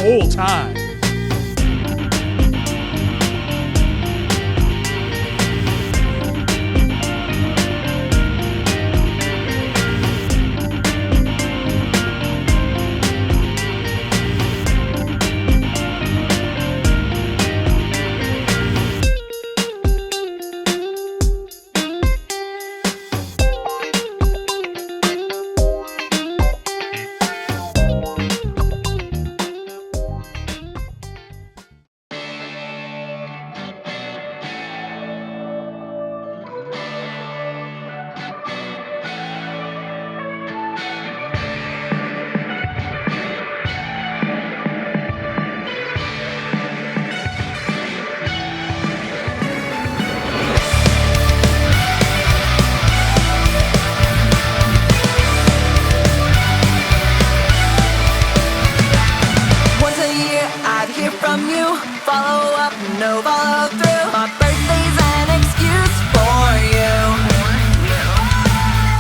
whole time. No follow through. My birthday's an excuse for you.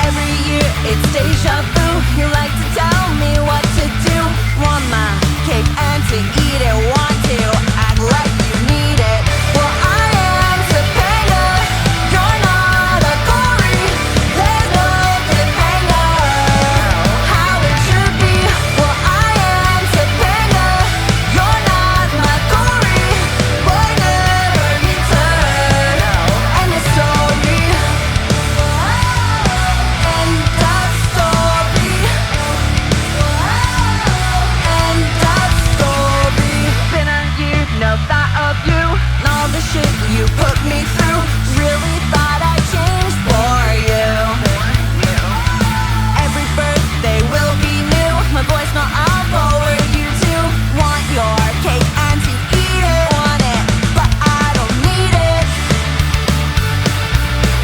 Every year it's deja vu. You like to tell me what to do. Want my cake and to eat it. Want to act like you need it. Well, I am Topanga. You're not a Cory. There's no cliffhanger. How it should be. Well, I am Topanga. You're not my Cory. Boy, never return. End of story. End of story. End of story. Been a year, no thought of you. And all the shit you put me through. Really thought I changed for you. Every birthday will be new. My voicemail I'll forward you to. Want your cake and to eat it. Want it, but I don't need it.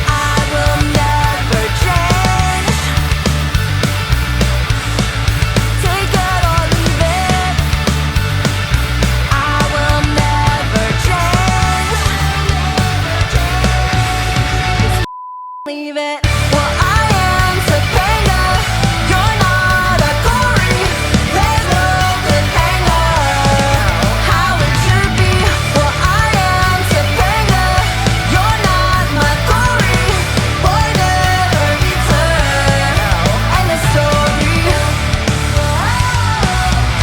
I will never change. Take it or leave it. I will never change. Leave it. Well, I am Topanga. You're not a Cory. There's no cliffhanger. How it should be. Well, I am Topanga. You're not my Cory. Boy, never return. End of story.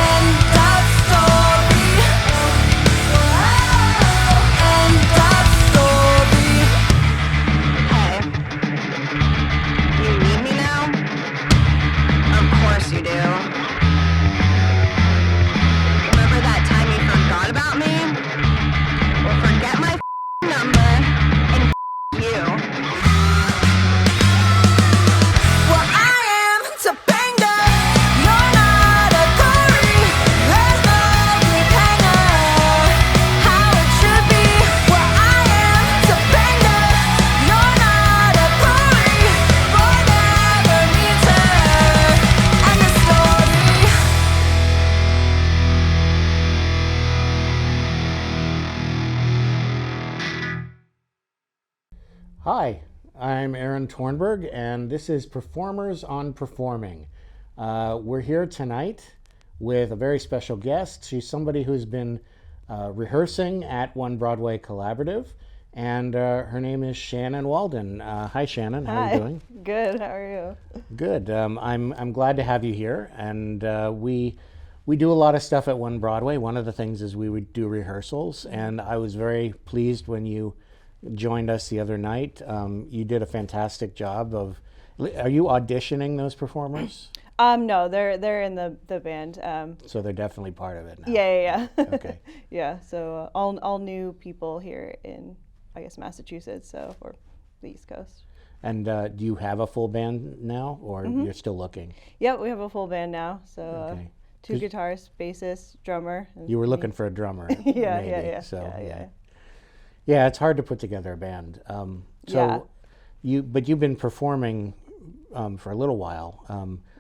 End of story. End of story. Hey, you need me now? Of course you do. Remember that time you forgot about me? Well, forget my number and you. Well, I am Topanga. You're not a Cory. There's no cliffhanger. How it should be. Well, I am Topanga. You're not a Cory. Boy, never return. End of story. Hi, I'm Aaron Tornberg, and this is Performers on Performing. We're here tonight with a very special guest. She's somebody who's been rehearsing at One Broadway Collaborative, and her name is Shannon Walden. Hi, Shannon. How are you doing? Good. How are you? Good. I'm glad to have you here, and we do a lot of stuff at One Broadway. One of the things is we would do rehearsals, and I was very pleased when you joined us the other night. You did a fantastic job of. Are you auditioning those performers? No, they're in the band. So they're definitely part of it now. Yeah. Okay. Yeah. So all new people here in, I guess, Massachusetts, so or the East Coast. And do you have a full band now, or you're still looking? Yep, we have a full band now. So Okay. two guitarists, bassist, drummer. And You were me. looking for a drummer. Yeah, maybe, yeah. So Yeah. yeah, it's hard to put together a band. So you've been performing for a little while.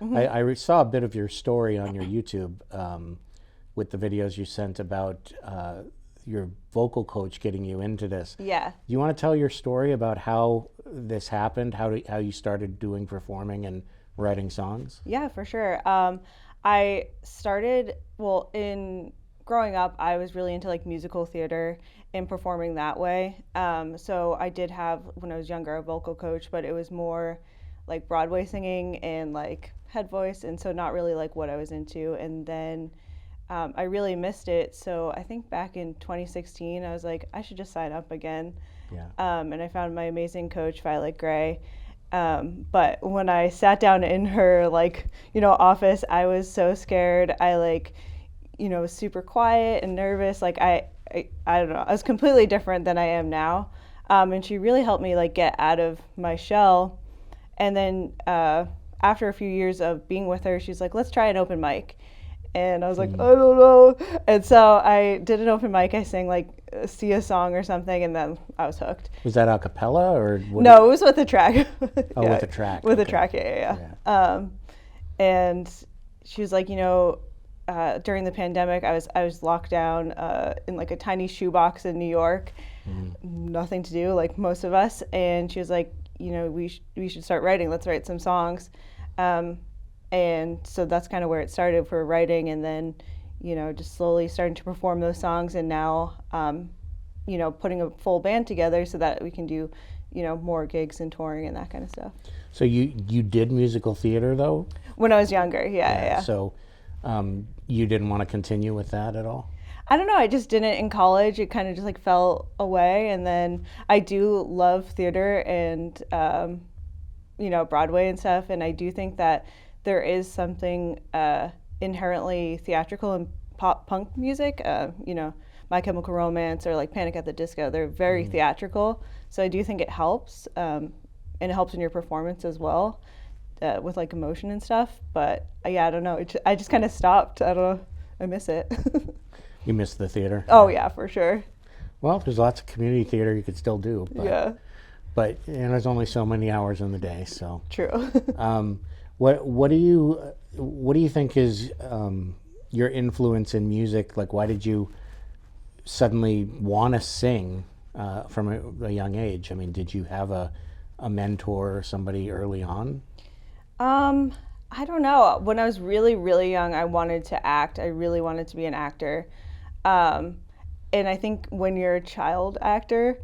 I saw a bit of your story on your YouTube with the videos you sent about your vocal coach getting you into this. Yeah. You want to tell your story about how this happened, how you started doing performing and writing songs? Yeah, for sure. I started, well, in growing up, I was really into like musical theater and performing that way. So I did have, when I was younger, a vocal coach, but it was more like Broadway singing and like head voice, and so not really like what I was into. And then I really missed it. So I think back in 2016, I was like, I should just sign up again. Yeah. And I found my amazing coach, Violet Gray. But when I sat down in her like, office, I was so scared. I like, was super quiet and nervous. Like I don't know. I was completely different than I am now. And she really helped me like get out of my shell. And then after a few years of being with her, she's like, let's try an open mic. And I was like, I don't know. And so I did an open mic. I sang like See a Song or something, and then I was hooked. Was that a cappella or? No, it was with a track. Oh, with a track. With a track, yeah. And she was like, during the pandemic, I was locked down in like a tiny shoebox in New York, nothing to do, like most of us. And she was like, we should start writing. Let's write some songs. And so that's kind of where it started for writing, and then, just slowly starting to perform those songs, and now, putting a full band together so that we can do, more gigs and touring and that kind of stuff. So you did musical theater though? When I was younger, yeah. So you didn't want to continue with that at all? I don't know. I just didn't in college. It kind of just like fell away, and then I do love theater and Broadway and stuff, and I do think that there is something inherently theatrical in pop punk music. My Chemical Romance or like Panic at the Disco. They're very theatrical, so I do think it helps, and it helps in your performance as well, with like emotion and stuff. But yeah, I don't know. I just kind of stopped. I don't know. I miss it. You miss the theater? Oh yeah, for sure. Well, there's lots of community theater you could still do. But, yeah. But there's only so many hours in the day, so. True. What do you think is your influence in music? Like, why did you suddenly want to sing from a young age? I mean, did you have a mentor or somebody early on? I don't know. When I was really, really young, I wanted to act. I really wanted to be an actor. And I think when you're a child actor,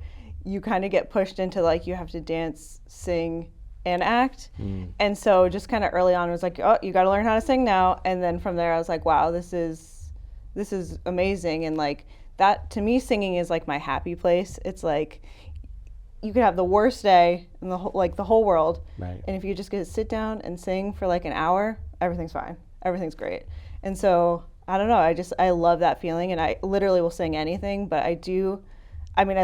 you kind of get pushed into like you have to dance, sing, and act. And so just kind of early on, I was like, oh, you got to learn how to sing now. And then from there, I was like, wow, this is amazing. And like that, to me, singing is like my happy place. It's like you could have the worst day in the whole world, right? And if you just get to sit down and sing for like an hour, everything's fine. Everything's great. And so I don't know. I love that feeling, and I literally will sing anything. But I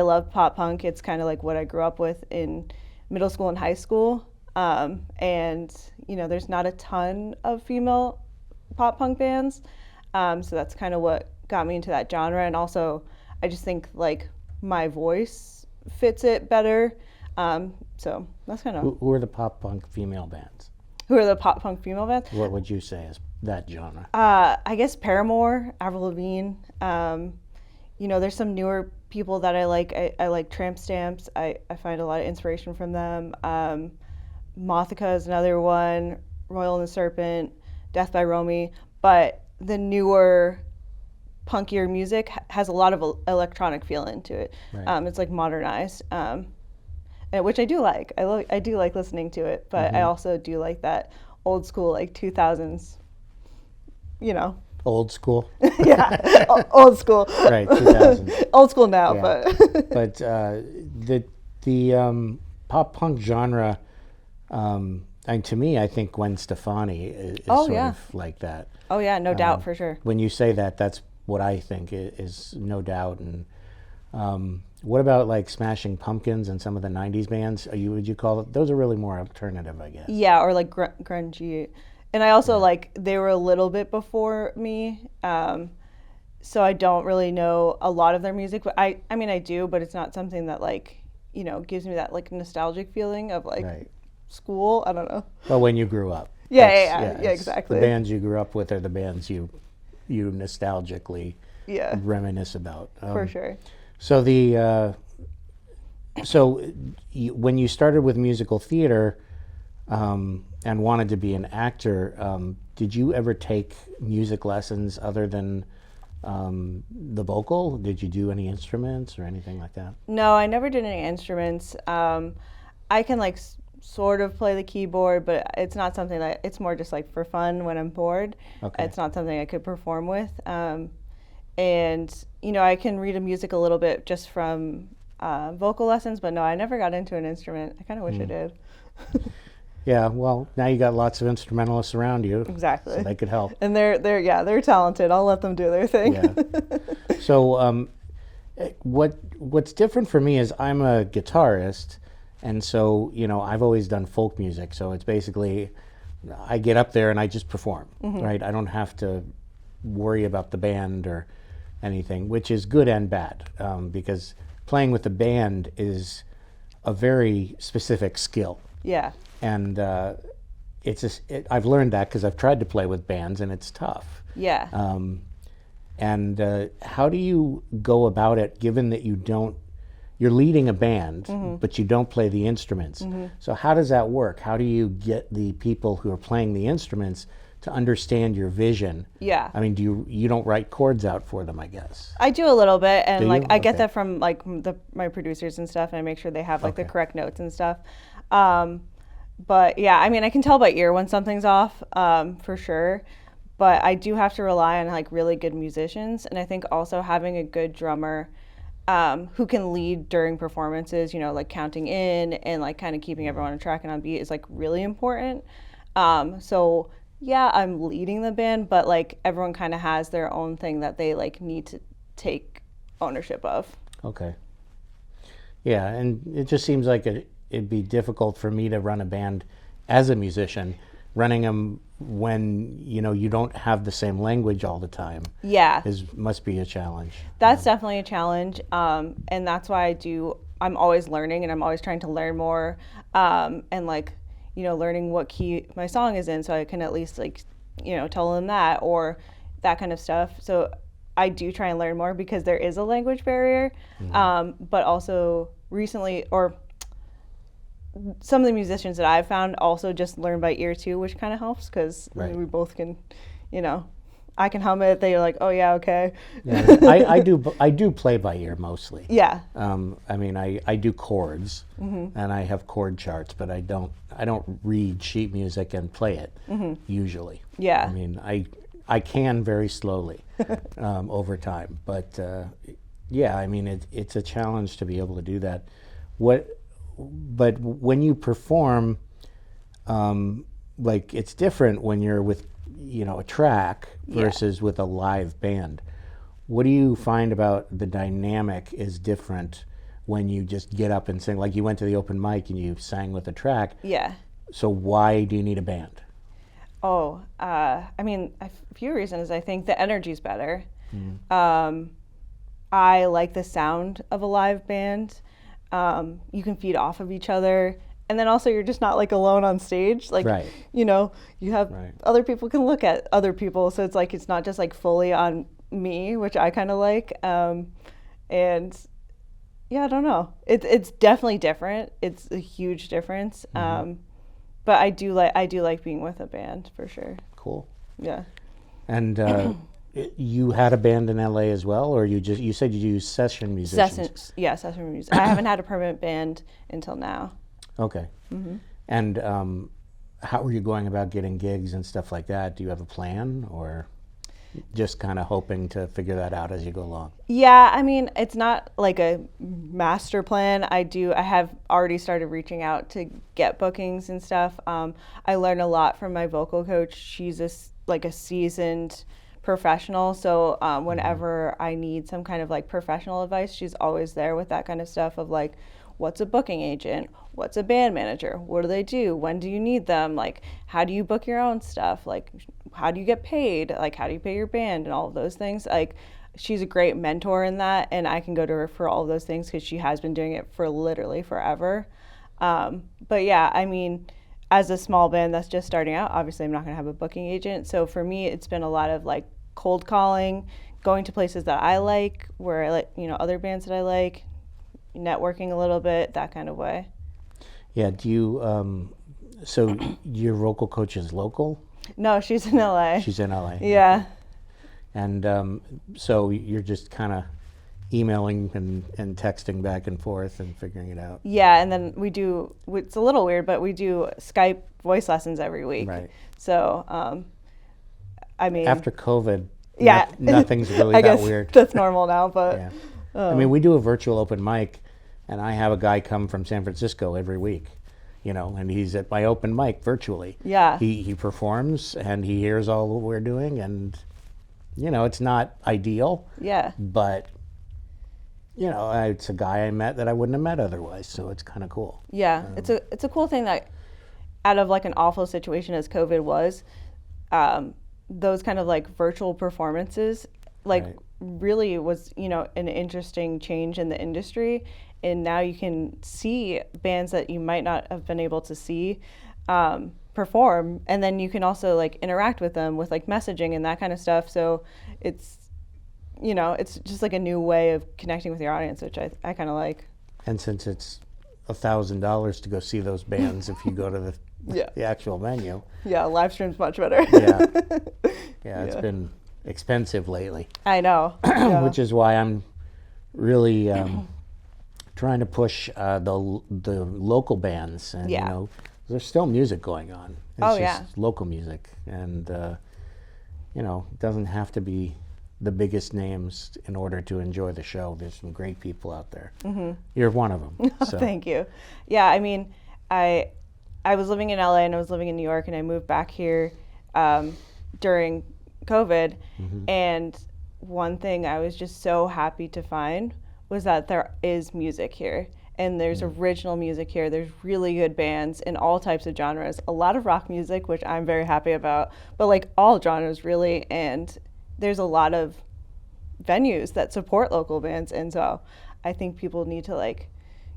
love pop punk. It's kind of like what I grew up with in middle school and high school. And there's not a ton of female pop punk bands, so that's kind of what got me into that genre. And also, I just think like my voice fits it better. So that's kind of. Who are the pop punk female bands? Who are the pop punk female bands? What would you say is that genre? I guess Paramore, Avril Lavigne. There's some newer people that I like. I like Tramp Stamps. I find a lot of inspiration from them. Mothica is another one. Royal and the Serpent, Death by Romy. But the newer, punkier music has a lot of electronic feel into it. Right. It's like modernized, which I do like. I do like listening to it, but I also do like that old school, like 2000s. Old school. Yeah, old school. Right, 2000s. Old school now, Yeah. but. But the pop punk genre. And to me, I think Gwen Stefani is sort of like that. Oh yeah, no doubt, for sure. When you say that, that's what I think is no doubt. And what about like Smashing Pumpkins and some of the '90s bands? Would you call it? Those are really more alternative, I guess. Yeah, or like grungy. And I also like they were a little bit before me, so I don't really know a lot of their music. But I mean, I do, but it's not something that like gives me that like nostalgic feeling of like. Right. School, I don't know. Well, when you grew up. Yeah, exactly. The bands you grew up with are the bands you nostalgically reminisce about. For sure. So when you started with musical theater and wanted to be an actor, did you ever take music lessons other than the vocal? Did you do any instruments or anything like that? No, I never did any instruments. I can like sort of play the keyboard, but it's not something that, it's more just like for fun when I'm bored. Okay. It's not something I could perform with. And, you know, I can read a music a little bit just from vocal lessons, but no, I never got into an instrument. I kind of wish I did. Yeah, well, now you got lots of instrumentalists around you. Exactly. So they could help. And they're talented. I'll let them do their thing. Yeah. So what's different for me is I'm a guitarist, and so, you know, I've always done folk music. So it's basically, I get up there and I just perform, right? I don't have to worry about the band or anything, which is good and bad, because playing with the band is a very specific skill. Yeah. And I've learned that because I've tried to play with bands, and it's tough. Yeah. How do you go about it, given that you're leading a band, but you don't play the instruments? So how does that work? How do you get the people who are playing the instruments to understand your vision? Yeah. I mean, you don't write chords out for them, I guess? I do a little bit, and Do like you? I get Okay. that from like my producers and stuff, and I make sure they have like the Okay. correct notes and stuff. But yeah, I mean, I can tell by ear when something's off, for sure. But I do have to rely on like really good musicians, and I think also having a good drummer who can lead during performances, you know, like counting in and like kind of keeping everyone on track and on beat is like really important. So yeah, I'm leading the band, but like everyone kind of has their own thing that they like need to take ownership of. Okay. Yeah, and it just seems like it'd be difficult for me to run a band as a musician, running them when, you know, you don't have the same language all the time. Yeah, Must be a challenge. that's definitely a challenge. And that's why I'm always learning, and I'm always trying to learn more. And like, you know, learning what key my song is in, so I can at least like, you know, tell them that or that kind of stuff. So I do try and learn more because there is a language barrier. But also recently, or some of the musicians that I've found also just learn by ear too, which kind of helps because Right. we both can, you know, I can hum it. They're like, oh yeah, okay. Yeah, I do play by ear mostly. Yeah. I mean, I do chords, and I have chord charts, but I don't read sheet music and play it usually. Yeah. I mean, I can very slowly over time, but yeah, I mean, it's a challenge to be able to do that. But when you perform, like, it's different when you're with, you know, a track versus with a live band. What do you find about the dynamic is different when you just get up and sing? Like, you went to the open mic and you sang with a track. Yeah. So why do you need a band? Oh, I mean, a few reasons. I think the energy's better. I like the sound of a live band. You can feed off of each other. And then also you're just not like alone on stage. Like, Right. you know, you have Right. other people can look at other people. So it's like, it's not just like fully on me, which I kind of like. And yeah, I don't know. It's definitely different. It's a huge difference. But I do like being with a band for sure. Cool. Yeah. And you had a band in LA as well, or you said you use session musicians? Session music. I haven't had a permanent band until now. Okay. And how are you going about getting gigs and stuff like that? Do you have a plan, or just kind of hoping to figure that out as you go along? Yeah, I mean, it's not like a master plan. I have already started reaching out to get bookings and stuff. I learned a lot from my vocal coach. She's like a seasoned professional, so whenever I need some kind of like professional advice, she's always there with that kind of stuff of like, what's a booking agent? What's a band manager? What do they do? When do you need them? Like, how do you book your own stuff? Like, how do you get paid? Like, how do you pay your band and all of those things? Like, she's a great mentor in that, and I can go to her for all of those things because she has been doing it for literally forever. But yeah, I mean, as a small band that's just starting out, obviously I'm not going to have a booking agent. So for me, it's been a lot of like cold calling, going to places that I like, where I like, you know, other bands that I like, networking a little bit, that kind of way. Yeah. Do you? So your vocal coach is local? No, she's in LA. She's in LA. Yeah. And so you're just kind of emailing and texting back and forth and figuring it out. Yeah, and then we do, it's a little weird, but we do Skype voice lessons every week. Right. So, I mean. After COVID, yeah. Nothing's really I that guess weird. that's normal now, but. Yeah. I mean, we do a virtual open mic, and I have a guy come from San Francisco every week, you know, and he's at my open mic virtually. Yeah. He performs, and he hears all what we're doing, and, you know, it's not ideal. Yeah. But, you know, it's a guy I met that I wouldn't have met otherwise, so it's kind of cool. Yeah, it's a cool thing that out of like an awful situation as COVID was, those kind of like virtual performances, like Right. really was, you know, an interesting change in the industry. And now you can see bands that you might not have been able to see perform, and then you can also like interact with them with like messaging and that kind of stuff. So it's, you know, it's just like a new way of connecting with your audience, which I kind of like. And since it's $1,000 to go see those bands if you go to the actual venue. Yeah, live stream's much better. Yeah, it's been expensive lately. I know. Yeah. Which is why I'm really trying to push the local bands. And, you know, there's still music going on. It's just local music. And, you know, it doesn't have to be the biggest names in order to enjoy the show. There's some great people out there. Mm-hmm. You're one of them. So. Thank you. Yeah, I mean, I was living in LA and I was living in New York, and I moved back here during COVID. Mm-hmm. And one thing I was just so happy to find was that there is music here. And there's original music here. There's really good bands in all types of genres. A lot of rock music, which I'm very happy about, but like all genres really. And there's a lot of venues that support local bands. And so I think people need to, like,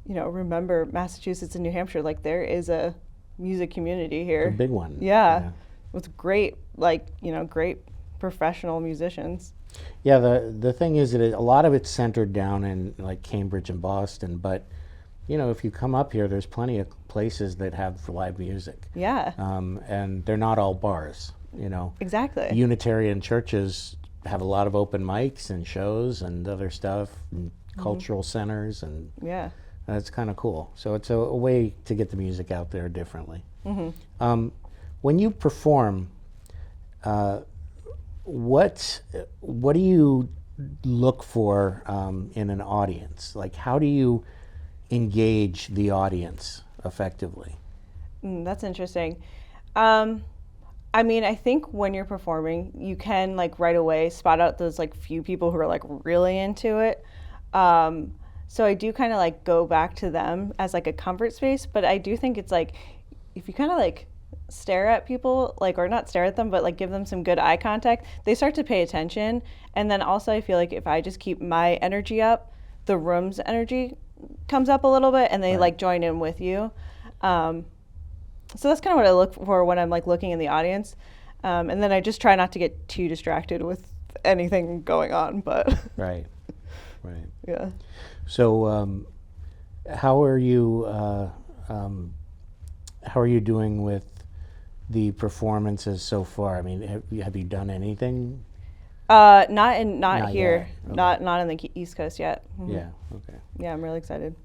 you know, remember Massachusetts and New Hampshire, like there is a music community here. A big one. Yeah. With great, like, you know, great professional musicians. Yeah, the thing is that a lot of it's centered down in like Cambridge and Boston, but, you know, if you come up here, there's plenty of places that have live music. Yeah. And they're not all bars, you know. Exactly. Unitarian churches have a lot of open mics and shows and other stuff, and cultural centers, and that's kind of cool. So it's a way to get the music out there differently. Mm-hmm. When you perform, what do you look for in an audience? Like, how do you engage the audience effectively? That's interesting. I mean, I think when you're performing, you can like right away spot out those like few people who are like really into it. So I do kind of like go back to them as like a comfort space, but I do think it's like if you kind of like stare at people, like, or not stare at them, but like give them some good eye contact, they start to pay attention. And then also I feel like if I just keep my energy up, the room's energy comes up a little bit, and they like join in with you. So that's kind of what I look for when I'm like looking in the audience. And then I just try not to get too distracted with anything going on, but. Right. Yeah. So how are you doing with the performances so far? I mean, have you done anything? Not Not here. yet. Not on the East Coast yet. Mm-hmm. Yeah. Okay. Yeah, I'm really excited.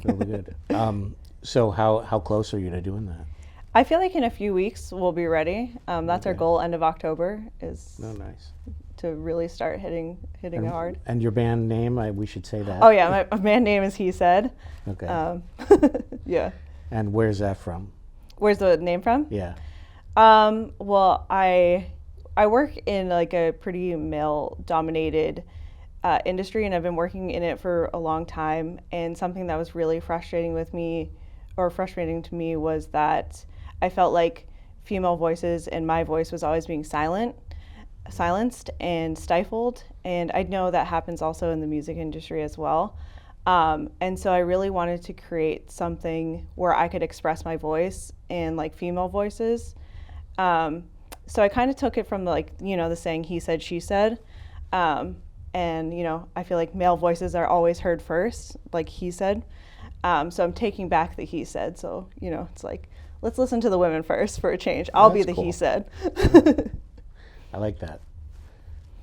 Really good. So how close are you to doing that? I feel like in a few weeks we'll be ready. That's our goal. End of October is nice. To really start hitting hard. And your band name? We should say that. Oh yeah, my band name is He Said. Okay. Yeah. And where's that from? Where's the name from? Yeah. Well, I work in like a pretty male-dominated industry, and I've been working in it for a long time. And something that was really frustrating to me was that I felt like female voices and my voice was always being silenced and stifled. And I know that happens also in the music industry as well. And so I really wanted to create something where I could express my voice and like female voices. So I kind of took it from like, you know, the saying, he said, she said. And, you know, I feel like male voices are always heard first, like he said. So I'm taking back the he said. So, you know, it's like, let's listen to the women first for a change. I'll be the cool. he said. I like that.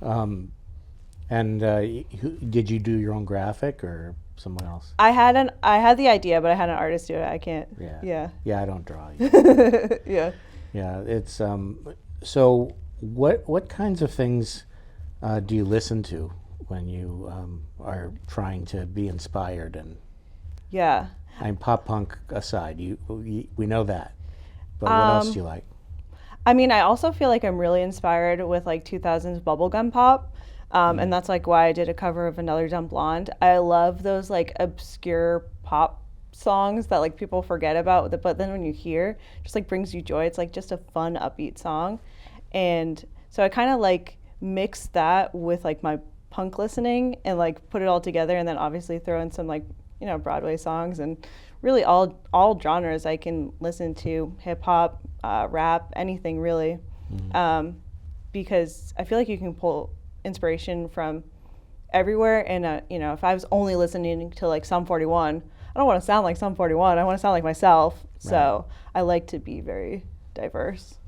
And did you do your own graphic or someone else? I had the idea, but I had an artist do it. I can't. Yeah. Yeah. Yeah, I don't draw. Either. Yeah. Yeah, it's so what kinds of things do you listen to when you are trying to be inspired? And Yeah. I mean, pop punk aside, we know that, but what else do you like? I mean, I also feel like I'm really inspired with like 2000s bubblegum pop. And that's like why I did a cover of Another Dumb Blonde. I love those like obscure pop songs that like people forget about, but then when you hear, it just like brings you joy. It's like just a fun, upbeat song. And so I kind of like mix that with like my punk listening and like put it all together, and then obviously throw in some like, Broadway songs, and really all genres I can listen to, hip hop, rap, anything really. Because I feel like you can pull inspiration from everywhere, and if I was only listening to like Sum 41, I don't want to sound like Sum 41. I want to sound like myself. So I like to be very diverse.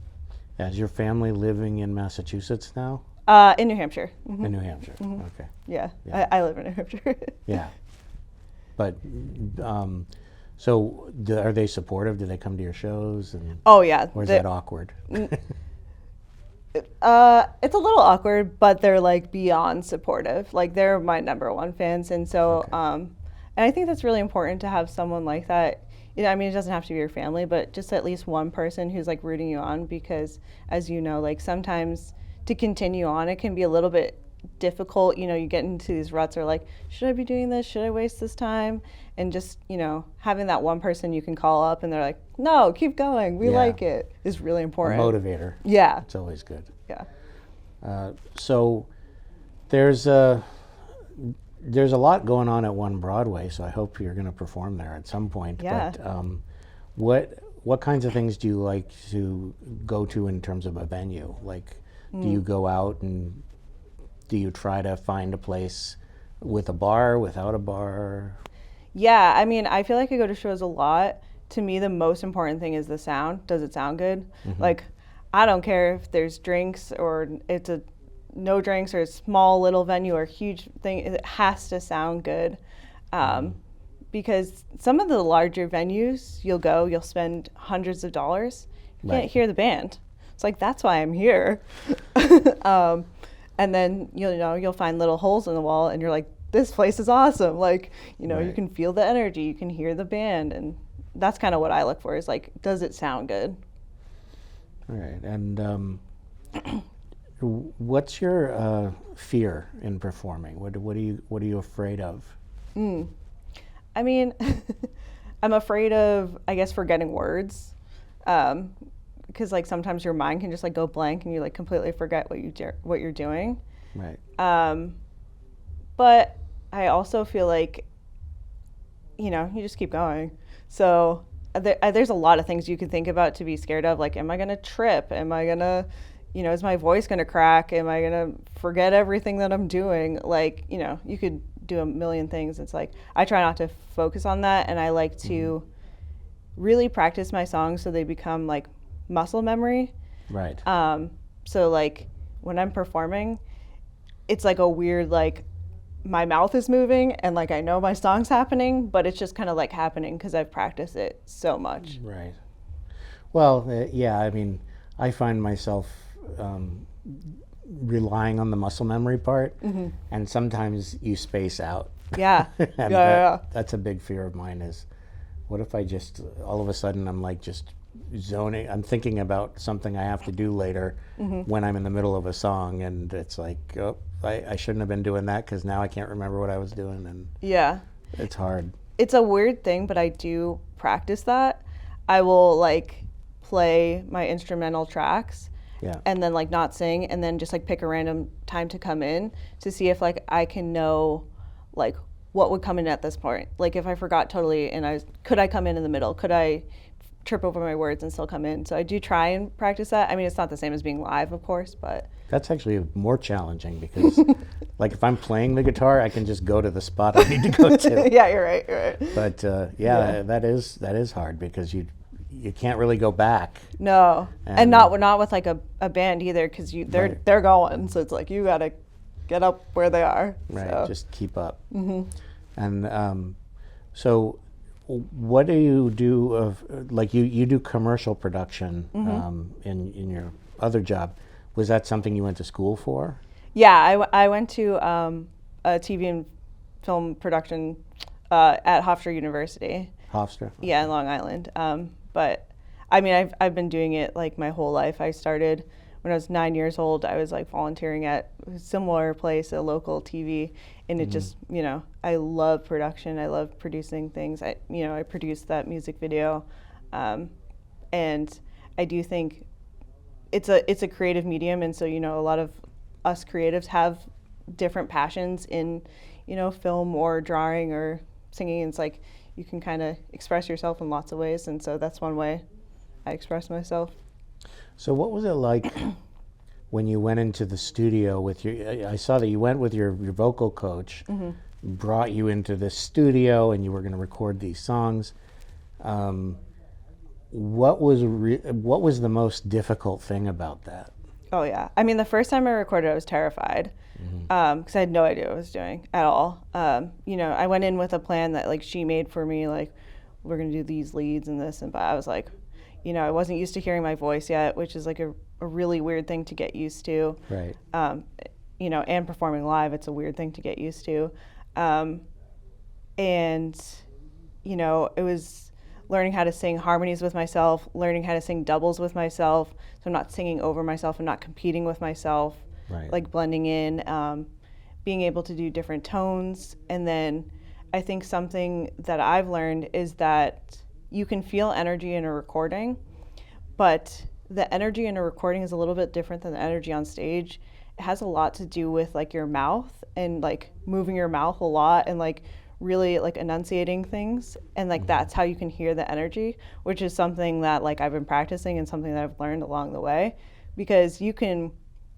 Yeah, is your family living in Massachusetts now? In New Hampshire. In New Hampshire. Okay. Yeah, Yeah. I live in New Hampshire. Yeah. But so are they supportive? Do they come to your shows? And Oh yeah. or is that awkward? It's a little awkward, but they're like beyond supportive. Like they're my number one fans, and so and I think that's really important to have someone like that. I mean, it doesn't have to be your family, but just at least one person who's like rooting you on, because as you know, like sometimes to continue on, it can be a little bit difficult. You get into these ruts, or like, should I be doing this? Should I waste this time? And just, having that one person you can call up and they're like, no, keep going. We like it, is really A important. motivator. Yeah. It's always good. Yeah. So there's a lot going on at One Broadway, so I hope you're going to perform there at some point. Yeah. But what kinds of things do you like to go to in terms of a venue? Like, do you go out and do you try to find a place with a bar, without a bar? Yeah, I mean, I feel like I go to shows a lot. To me, the most important thing is the sound. Does it sound good? Like, I don't care if there's drinks or it's a no drinks or a small little venue or a huge thing. It has to sound good. Because some of the larger venues, you'll spend hundreds of dollars. You can't hear the band. It's like, that's why I'm here. And then, you'll find little holes in the wall and you're like, this place is awesome. Like, you can feel the energy, you can hear the band. And that's kind of what I look for, is like, does it sound good? All right. And what's your fear in performing? What are you afraid of? I mean, I'm afraid of, I guess, forgetting words. Because like sometimes your mind can just like go blank and you like completely forget what you're doing. Right. But I also feel like, you just keep going. So there's a lot of things you can think about to be scared of. Like, am I going to trip? Am I going to, is my voice going to crack? Am I going to forget everything that I'm doing? Like, you could do a million things. It's like, I try not to focus on that. And I like to really practice my songs so they become like muscle memory. Right. So like when I'm performing, it's like a weird, like, my mouth is moving and like I know my song's happening, but it's just kind of like happening because I've practiced it so much. Right. Well, yeah, I mean, I find myself relying on the muscle memory part, and sometimes you space out. Yeah. And yeah. That's a big fear of mine, is what if I just, all of a sudden I'm like just zoning, I'm thinking about something I have to do later when I'm in the middle of a song, and it's like, oh, I shouldn't have been doing that because now I can't remember what I was doing, and Yeah. it's hard. It's a weird thing, but I do practice that. I will like play my instrumental tracks and then like not sing, and then just like pick a random time to come in to see if like I can know like what would come in at this point. Like if I forgot totally and could I come in the middle? Could I trip over my words and still come in? So I do try and practice that. I mean, it's not the same as being live, of course, but That's actually more challenging because like if I'm playing the guitar, I can just go to the spot I need to go to. Yeah, you're right. But that is hard because you you can't really go back. No, and And- not with like a band either, because they're going, so it's like you gotta get up where they are. Right, So. just keep up. And so what do you do of, like you do commercial production in your other job. Was that something you went to school for? Yeah, I went to a TV and film production at Hofstra University. Hofstra? Yeah, in Long Island. But I mean, I've been doing it like my whole life. I started when I was 9 years old. I was like volunteering at a similar place, a local TV, and it just, you know, I love production. I love producing things. I produced that music video, and I do think it's a creative medium, and so, you know, a lot of us creatives have different passions in, you know, film or drawing or singing. It's like you can kind of express yourself in lots of ways, and so that's one way I express myself. So what was it like when you went into the studio with your, I saw that you went with your vocal coach, brought you into the studio and you were going to record these songs. What was the most difficult thing about that? Oh yeah, I mean, the first time I recorded, I was terrified because I had no idea what I was doing at all. You know, I went in with a plan that like she made for me, like we're gonna do these leads and this, but I was like, you know, I wasn't used to hearing my voice yet, which is like a really weird thing to get used to. Right. You know, and performing live, it's a weird thing to get used to. And, you know, it was learning how to sing harmonies with myself, learning how to sing doubles with myself, so I'm not singing over myself, I'm not competing with myself, Right. like blending in, being able to do different tones. And then I think something that I've learned is that you can feel energy in a recording, but the energy in a recording is a little bit different than the energy on stage. It has a lot to do with like your mouth and like moving your mouth a lot and like really like enunciating things, and like that's how you can hear the energy, which is something that like I've been practicing and something that I've learned along the way, because you can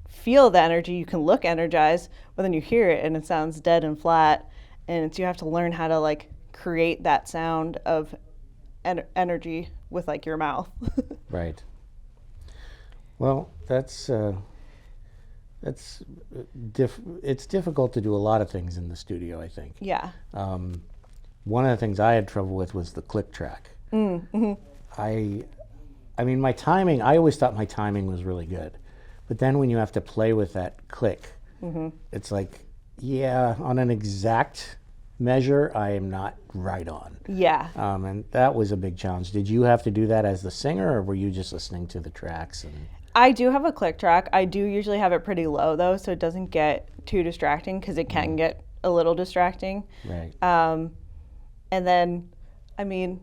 feel the energy, you can look energized, but then you hear it and it sounds dead and flat, and it's, you have to learn how to like create that sound of energy with like your mouth. Right. Well, it's difficult to do a lot of things in the studio, I think. Yeah. One of the things I had trouble with was the click track. I mean, my timing, I always thought my timing was really good. But then when you have to play with that click, it's like, yeah, on an exact measure, I am not right on. Yeah. And that was a big challenge. Did you have to do that as the singer, or were you just listening to the tracks? And I do have a click track. I do usually have it pretty low though, so it doesn't get too distracting, because it can get a little distracting. right. And then, I mean,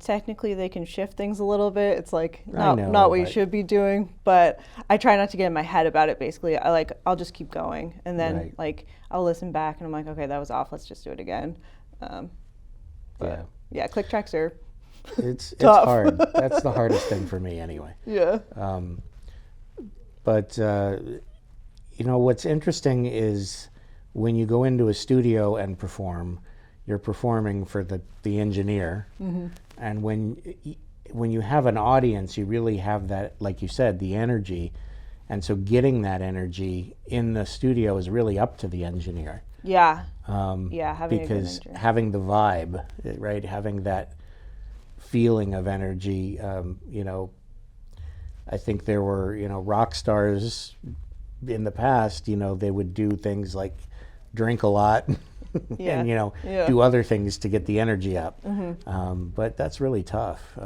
technically they can shift things a little bit. It's like I not know, what you but- should be doing, but I try not to get in my head about it. Basically, I'll just keep going, and then Right. like I'll listen back and I'm like, okay, that was off. Let's just do it again. Yeah. Yeah, click tracks are It's Tough. hard. That's the hardest thing for me anyway. yeah. But you know, what's interesting is when you go into a studio and perform, you're performing for the engineer, and when you have an audience, you really have that, like you said, the energy, and so getting that energy in the studio is really up to the engineer. Yeah. Having a good because engineer. having the vibe, right, having that feeling of energy. You know, I think there were, you know, rock stars in the past. You know, they would do things like drink a lot. Yeah. And, you know, Yeah. do other things to get the energy up. But that's really tough.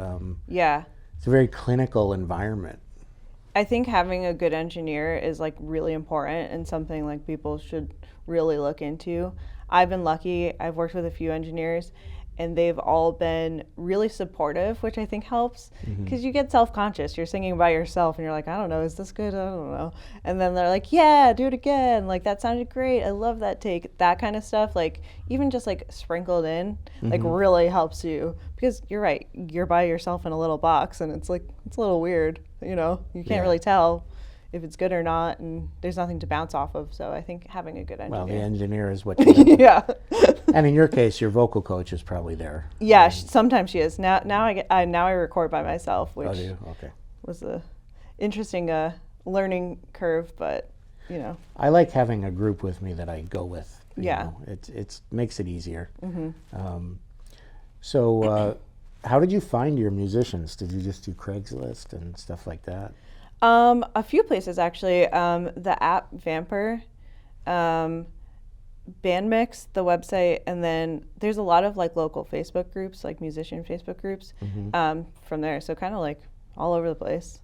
Yeah. It's a very clinical environment. I think having a good engineer is like really important and something like people should really look into. I've been lucky. I've worked with a few engineers and they've all been really supportive, which I think helps, because you get self-conscious. You're singing by yourself and you're like, I don't know, is this good? I don't know. And then they're like, yeah, do it again. Like, that sounded great. I love that take. That kind of stuff, like even just like sprinkled in, like really helps you, because you're right. You're by yourself in a little box and it's like, it's a little weird. You know, you can't Yeah. really tell if it's good or not, and there's nothing to bounce off of. So I think having a good Well, the engineer. engineer is what you need. Yeah. And in your case, your vocal coach is probably there. Yeah, sometimes she is. Now I record by myself, Oh, which do you? Okay. was a interesting learning curve, but you know. I like having a group with me that I go with. you Yeah. know. It makes it easier. Mm-hmm. So, how did you find your musicians? Did you just do Craigslist and stuff like that? A few places actually. The app Vamper, Bandmix, the website, and then there's a lot of like local Facebook groups, like musician Facebook groups, from there. So kind of like all over the place.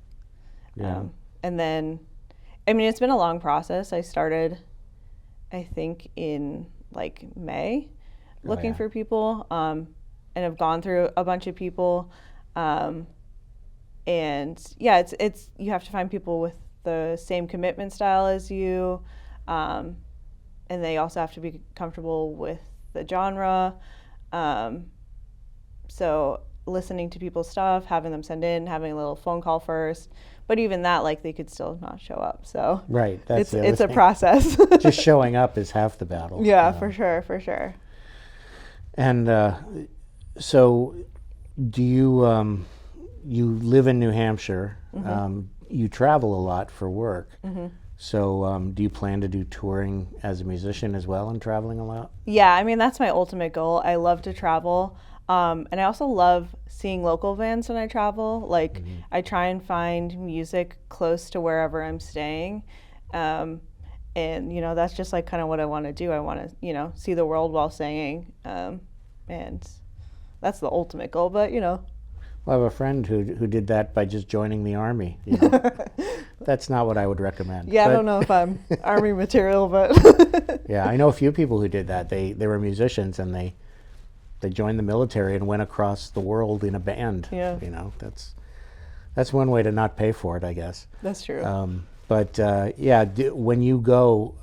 Yeah. And then, I mean, it's been a long process. I started, I think, in like May, looking yeah. for people, and have gone through a bunch of people. And yeah, it's you have to find people with the same commitment style as you, and they also have to be comfortable with the genre. So listening to people's stuff, having them send in, having a little phone call first. But even that, like, they could still not show up. So Right. That's the other it's a thing. process. Just showing up is half the battle. Yeah, for sure. And so, do you you live in New Hampshire? You travel a lot for work. So, do you plan to do touring as a musician as well and traveling a lot? Yeah, I mean, that's my ultimate goal. I love to travel. And I also love seeing local bands when I travel. Like, I try and find music close to wherever I'm staying. And, you know, that's just like kind of what I want to do. I want to, you know, see the world while singing. And that's the ultimate goal. But, you know. Well, I have a friend who did that by just joining the army. You know? That's not what I would recommend. Yeah, but, I don't know if I'm army material, but. Yeah, I know a few people who did that. They were musicians and they joined the military and went across the world in a band. Yeah. You know, that's one way to not pay for it, I guess. That's true. But yeah, when you go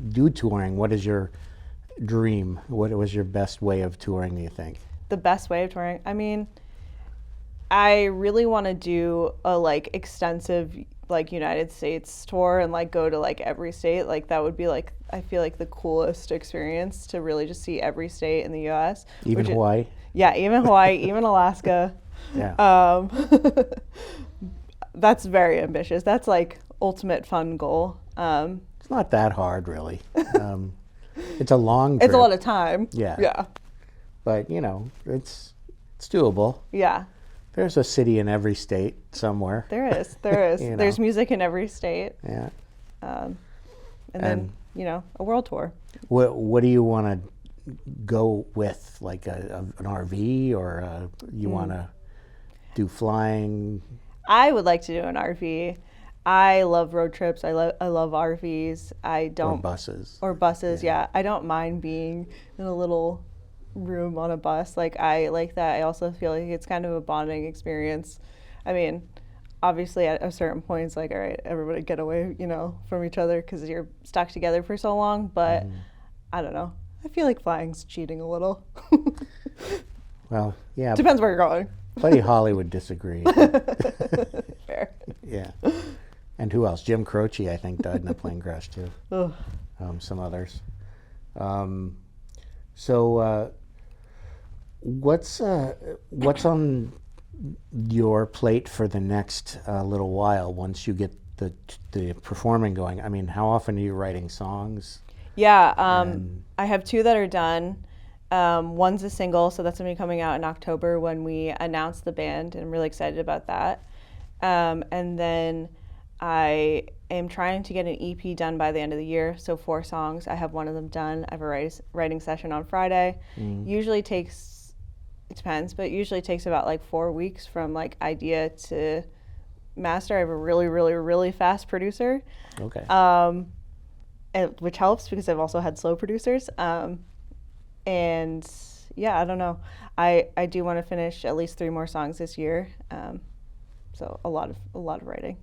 do touring, what is your dream? What was your best way of touring, do you think? The best way of touring? I mean, I really want to do a like extensive like United States tour and like go to like every state. Like that would be like, I feel like the coolest experience to really just see every state in the US. Even Hawaii? Yeah, even Hawaii, even Alaska. Yeah. That's very ambitious. That's like ultimate fun goal. It's not that hard, really. It's a long trip. It's a lot of time. Yeah. Yeah. But, you know, it's doable. Yeah. There's a city in every state somewhere. There is. You know. There's music in every state. Yeah. And then, you know, a world tour. What do you want to go with? Like an RV, or you want to do flying? I would like to do an RV. I love road trips. I love RVs. I don't. Or buses. Yeah. I don't mind being in a little room on a bus. Like, I like that. I also feel like it's kind of a bonding experience. I mean, obviously at a certain point it's like, all right, everybody get away, you know, from each other because you're stuck together for so long. But I don't know. I feel like flying's cheating a little. Well, yeah. Depends where you're going. Buddy Holly would disagree. Fair. Yeah. And who else? Jim Croce, I think, died in a plane crash too. Ugh. Some others. So, what's on your plate for the next little while once you get the performing going? I mean, how often are you writing songs? Yeah, I have two that are done. One's a single, so that's going to be coming out in October when we announce the band, and I'm really excited about that. And then I am trying to get an EP done by the end of the year, so 4 songs. I have one of them done. I have a writing session on Friday. Usually takes, it depends, but usually takes about like 4 weeks from like idea to master. I have a really, really, really fast producer. Okay. Which helps because I've also had slow producers. And yeah, I don't know. I do want to finish at least 3 more songs this year. So a lot of writing.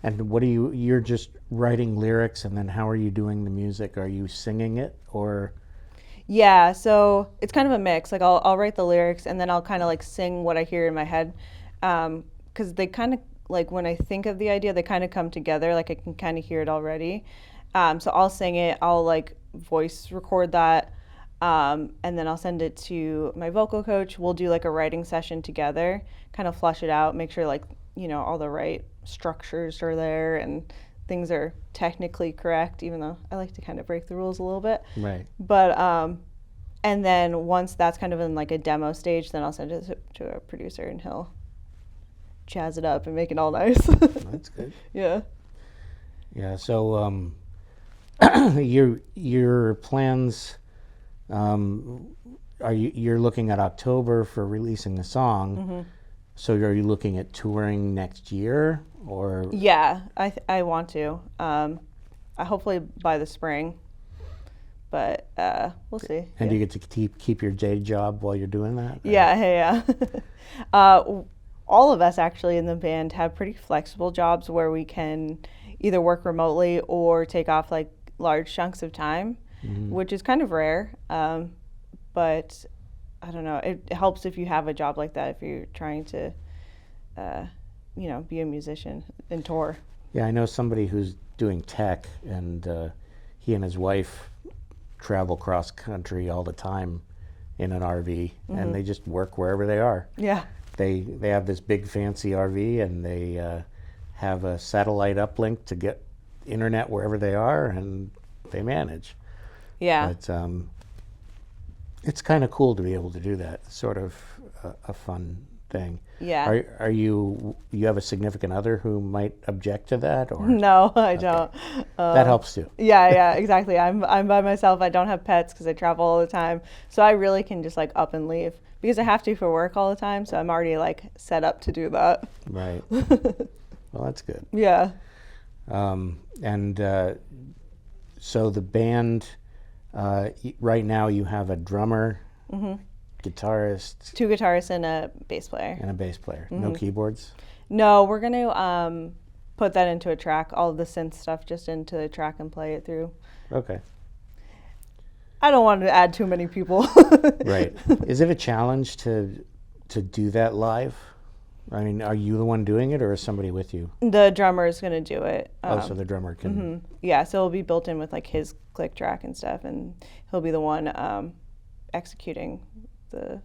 And what you're just writing lyrics, and then how are you doing the music? Are you singing it, or? Yeah, so it's kind of a mix. Like I'll write the lyrics and then I'll kind of like sing what I hear in my head. Because they kind of like when I think of the idea, they kind of come together. Like I can kind of hear it already. So I'll sing it. I'll like voice record that. And then I'll send it to my vocal coach. We'll do like a writing session together, kind of flush it out, make sure like, all the right structures are there and things are technically correct, even though I like to kind of break the rules a little bit. Right. But, and then once that's kind of in like a demo stage, then I'll send it to a producer and he'll jazz it up and make it all nice. That's good. Yeah. Yeah. So your plans, you're looking at October for releasing a song. Mm-hmm. So are you looking at touring next year, or? Yeah, I want to. Hopefully by the spring, but we'll see. And do you get to keep your day job while you're doing that? Yeah. All of us actually in the band have pretty flexible jobs where we can either work remotely or take off like large chunks of time, which is kind of rare. But I don't know. It helps if you have a job like that if you're trying to, be a musician and tour. Yeah, I know somebody who's doing tech, and he and his wife travel cross country all the time in an RV, and they just work wherever they are. Yeah. They have this big fancy RV, and they have a satellite uplink to get internet wherever they are, and they manage. Yeah. But it's kind of cool to be able to do that. It's sort of a fun thing. Yeah. Are you have a significant other who might object to that, or? No, I don't. That helps too. Yeah, exactly. I'm by myself. I don't have pets because I travel all the time. So I really can just like up and leave because I have to for work all the time. So I'm already like set up to do that. Right. Well, that's good. Yeah. So the band, right now you have a drummer, guitarist, 2 guitarists and a bass player. and a bass player. No keyboards? No, we're going to put that into a track, all of the synth stuff just into the track and play it through. Okay. I don't want to add too many people. Right. Is it a challenge to do that live? I mean, are you the one doing it, or is somebody with you? The drummer is going to do it. So the drummer can... Yeah, so it'll be built in with like his click track and stuff, and he'll be the one executing the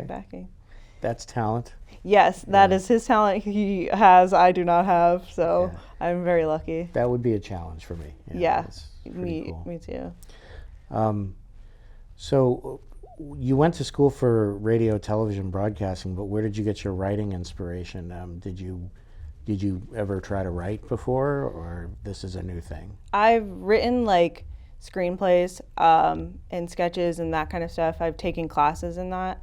backing. That's talent. Yes, that is his talent. He has, I do not have, so I'm very lucky. That would be a challenge for me. Yeah, that's pretty cool. me too. So you went to school for radio, television, broadcasting, but where did you get your writing inspiration? Did you ever try to write before, or this is a new thing? I've written like screenplays and sketches and that kind of stuff. I've taken classes in that,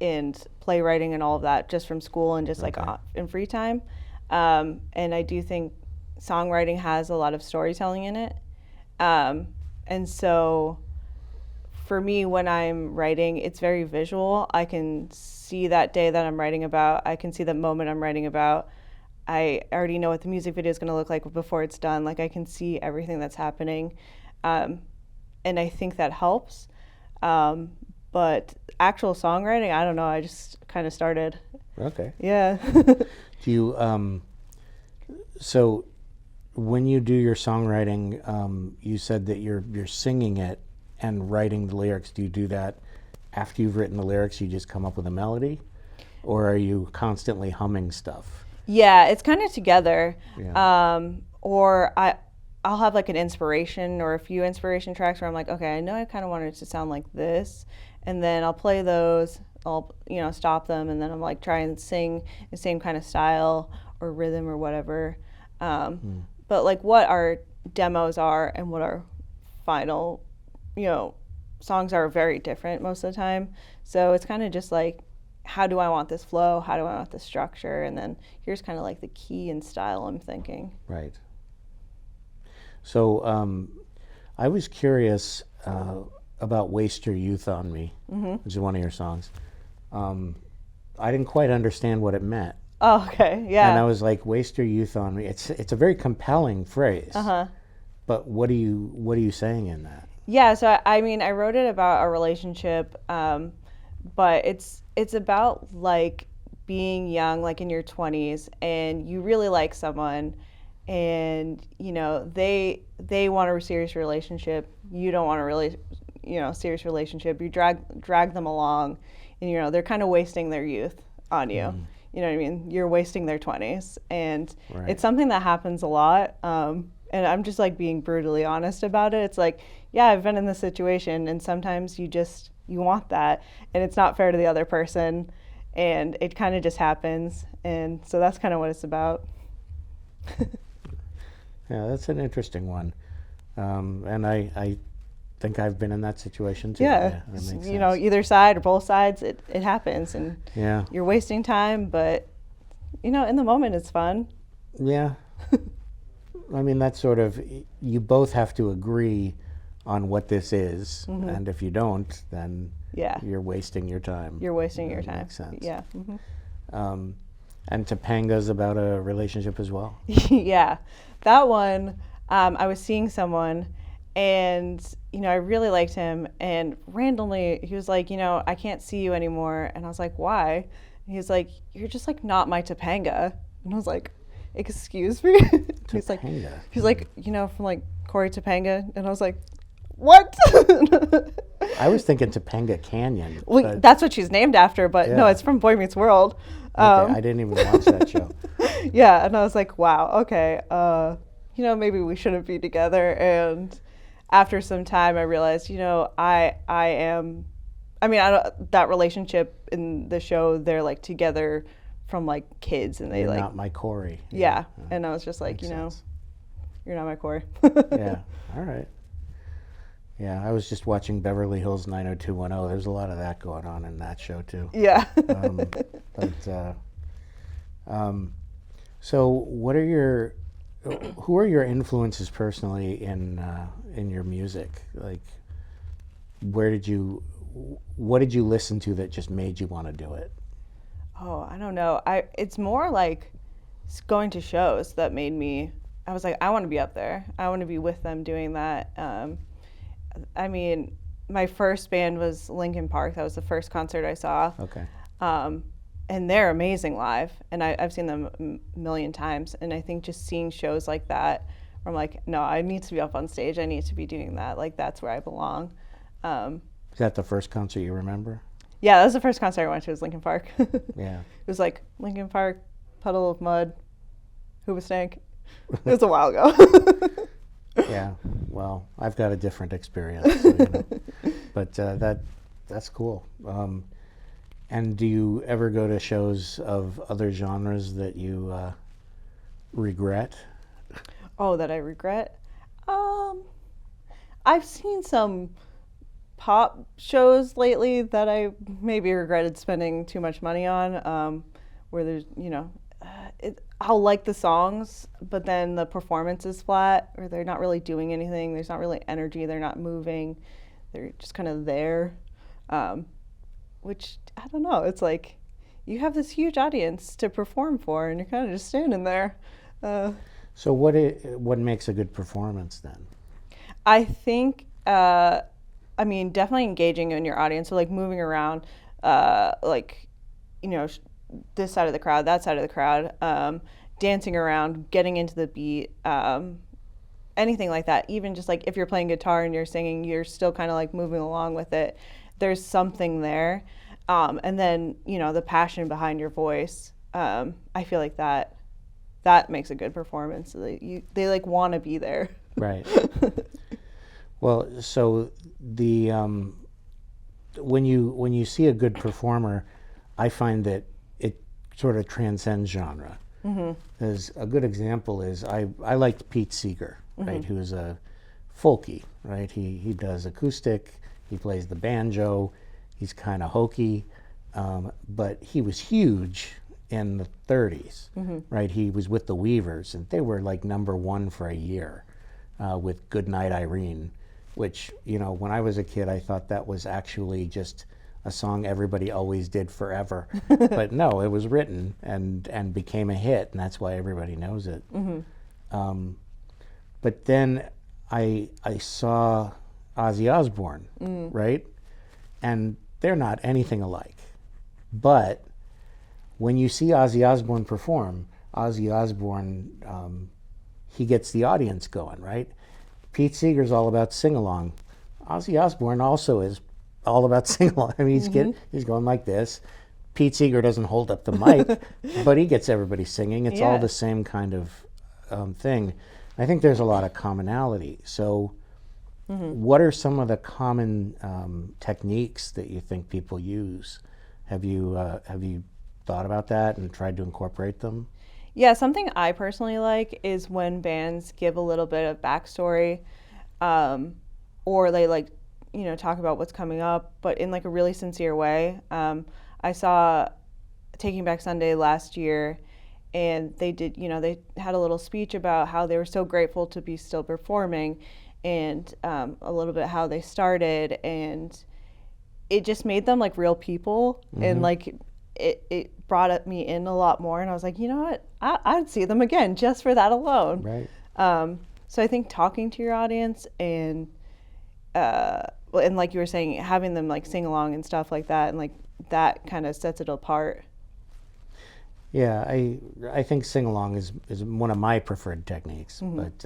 and playwriting and all of that just from school and just like in free time. And I do think songwriting has a lot of storytelling in it. And so for me, when I'm writing, it's very visual. I can see that day that I'm writing about. I can see the moment I'm writing about. I already know what the music video is going to look like before it's done. Like I can see everything that's happening. And I think that helps. But actual songwriting, I don't know. I just kind of started. Okay. Yeah. Do you, so when you do your songwriting, you said that you're singing it and writing the lyrics. Do you do that after you've written the lyrics, you just come up with a melody? Or are you constantly humming stuff? Yeah, it's kind of together. Yeah. Or I'll have like an inspiration or a few inspiration tracks where I'm like, okay, I know I kind of want it to sound like this. And then I'll play those, I'll, stop them. And then I'm like, try and sing the same kind of style or rhythm or whatever. But like what our demos are and what our final, songs are very different most of the time. So it's kind of just like, how do I want this flow? How do I want this structure? And then here's kind of like the key and style I'm thinking. Right. So I was curious about Waste Your Youth on Me, which is one of your songs. I didn't quite understand what it meant. Oh, okay, yeah. And I was like, waste your youth on me. It's a very compelling phrase. But what are you saying in that? Yeah, so I mean, I wrote it about a relationship, but it's about like being young, like in your 20s, and you really like someone, and you know they want a serious relationship. You don't want a really, serious relationship. You drag them along, and you know they're kind of wasting their youth on you. You know what I mean? You're wasting their 20s, and it's something that happens a lot. And I'm just like being brutally honest about it. It's like, yeah, I've been in this situation, and sometimes you want that, and it's not fair to the other person, and it kind of just happens, and so that's kind of what it's about. Yeah, that's an interesting one, and I think I've been in that situation too. Yeah, that makes you know, sense. either side or both sides, it happens, and Yeah, you're wasting time, but you know, in the moment, it's fun. yeah. I mean, that's sort of, you both have to agree on what this is, and if you don't, then Yeah, you're wasting your time. you're wasting your That time. makes sense. Yeah. And Topanga's about a relationship as well. Yeah, that one, I was seeing someone, and you know, I really liked him, and randomly he was like, you know, I can't see you anymore, and I was like, why? And he was like, you're just like not my Topanga, and I was like, excuse me. Topanga. He's like, you know, from like Corey Topanga, and I was like, what? I was thinking Topanga Canyon. Well, but- that's what she's named after, but no, Yeah. it's from Boy Meets World. okay, I didn't even watch that show. Yeah, and I was like, wow, okay, you know, maybe we shouldn't be together. And after some time, I realized, you know, I don't, that relationship in the show, they're like together from like kids, and they You're like, not my Corey. yeah. And I was just like, makes you know, sense. you're not my Corey. Yeah. All right. Yeah, I was just watching Beverly Hills 90210. There's a lot of that going on in that show too. Yeah. So, what are who are your influences personally in your music? Like, what did you listen to that just made you want to do it? Oh, I don't know. It's more like going to shows that made me. I was like, I want to be up there. I want to be with them doing that. I mean, my first band was Linkin Park. That was the first concert I saw. Okay. And they're amazing live, and I've seen them a million times. And I think just seeing shows like that, where I'm like, no, I need to be up on stage. I need to be doing that. Like, that's where I belong. Is that the first concert you remember? Yeah, that was the first concert I went to, was Linkin Park. Yeah. It was like Linkin Park, Puddle of Mud, Hoobastank. It was a while ago. Yeah. Well, I've got a different experience, so, you know. But that's cool. And do you ever go to shows of other genres that you regret? Oh, that I regret? I've seen some pop shows lately that I maybe regretted spending too much money on, where there's, you know, I'll like the songs, but then the performance is flat, or they're not really doing anything. There's not really energy. They're not moving. They're just kind of there, which, I don't know. It's like you have this huge audience to perform for, and you're kind of just standing there. So what makes a good performance then? I think, I mean, definitely engaging in your audience. So like moving around, like, you know, this side of the crowd, that side of the crowd, dancing around, getting into the beat, anything like that. Even just like if you're playing guitar and you're singing, you're still kind of like moving along with it. There's something there. And then, you know, the passion behind your voice. I feel like that makes a good performance. They like want to be there. Right. Well, so the when you see a good performer, I find that it sort of transcends genre. As a good example is I liked Pete Seeger, right? Who's a folky, right? He does acoustic, he plays the banjo, he's kind of hokey, but he was huge in the 30s, right? He was with the Weavers, and they were like #1 for a year with Goodnight Irene, which, you know, when I was a kid, I thought that was actually just a song everybody always did forever. But no, it was written and became a hit, and that's why everybody knows it. But then I saw Ozzy Osbourne, right? And they're not anything alike. But when you see Ozzy Osbourne perform, Ozzy Osbourne, he gets the audience going, right? Pete Seeger's all about sing-along. Ozzy Osbourne also is all about sing-along. I mean, he's going like this. Pete Seeger doesn't hold up the mic, but he gets everybody singing. It's all the same kind of thing. I think there's a lot of commonality. So what are some of the common techniques that you think people use? Have you thought about that and tried to incorporate them? Yeah, something I personally like is when bands give a little bit of backstory, or they like, talk about what's coming up, but in like a really sincere way. I saw Taking Back Sunday last year, and they did, they had a little speech about how they were so grateful to be still performing, and a little bit how they started, and it just made them like real people, and like it brought me in a lot more, and I was like, you know what, I'd see them again just for that alone. Right. So I think talking to your audience and like you were saying, having them like sing along and stuff like that, and like that kind of sets it apart. Yeah, I think sing along is one of my preferred techniques. But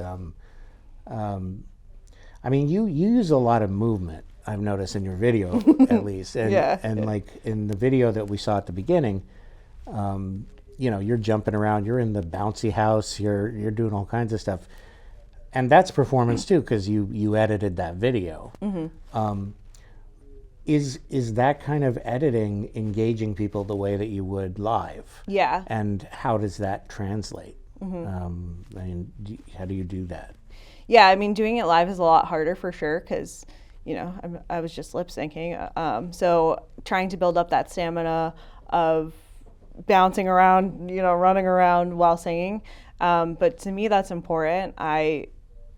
I mean, you use a lot of movement, I've noticed in your video at least, and and like in the video that we saw at the beginning, you're jumping around, you're in the bouncy house, you're doing all kinds of stuff, and that's performance too, because you edited that video. Is that kind of editing engaging people the way that you would live? Yeah. And how does that translate? I mean, how do you do that? Yeah, I mean, doing it live is a lot harder for sure, because I was just lip syncing. So trying to build up that stamina of bouncing around, running around while singing. But to me, that's important. I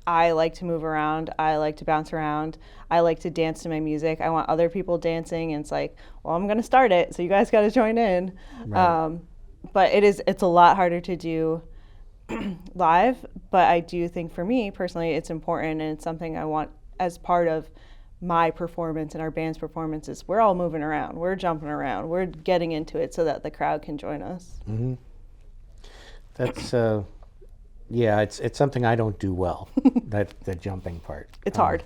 like to move around. I like to bounce around. I like to dance to my music. I want other people dancing, and it's like, well, I'm going to start it, so you guys got to join in. Right. But it's a lot harder to do live, but I do think for me personally, it's important, and it's something I want as part of my performance and our band's performances. We're all moving around. We're jumping around. We're getting into it so that the crowd can join us. That's yeah, it's something I don't do well, the jumping part. It's hard.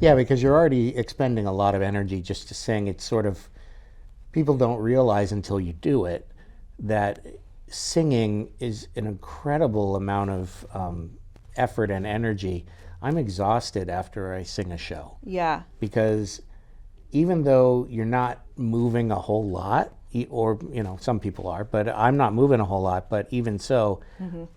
Yeah, because you're already expending a lot of energy just to sing. It's sort of, people don't realize until you do it that singing is an incredible amount of effort and energy. I'm exhausted after I sing a show. Yeah. Because even though you're not moving a whole lot, or some people are, but I'm not moving a whole lot, but even so,